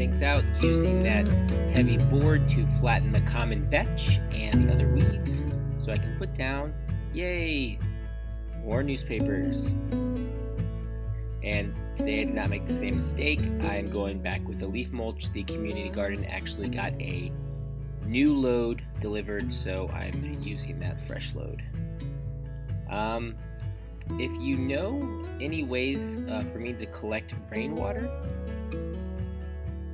things out using that heavy board to flatten the common vetch and the other weeds so I can put down, yay, more newspapers. And today I did not make the same mistake. I'm going back with the leaf mulch. The community garden actually got a new load delivered, so I'm using that fresh load. If you know any ways for me to collect rainwater,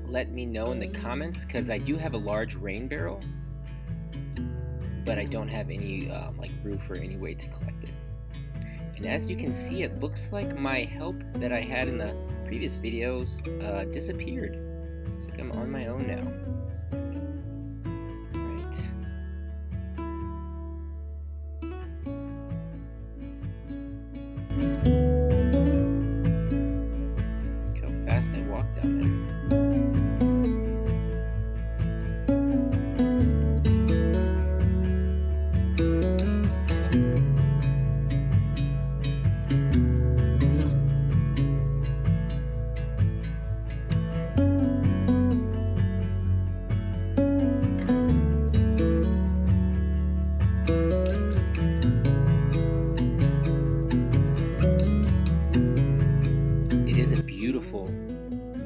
let me know in the comments, because I do have a large rain barrel, but I don't have any roof or any way to collect it. And as you can see, it looks like my help that I had in the previous videos disappeared. Looks like I'm on my own now. Look how fast I walked down there.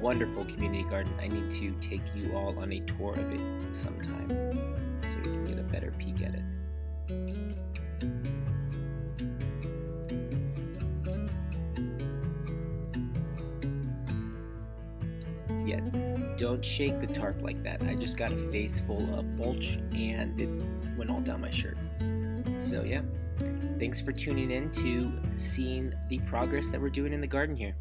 Wonderful community garden. I need to take you all on a tour of it sometime so you can get a better peek at it. Yeah, don't shake the tarp like that. I just got a face full of mulch and it went all down my shirt. So yeah, thanks for tuning in to seeing the progress that we're doing in the garden here.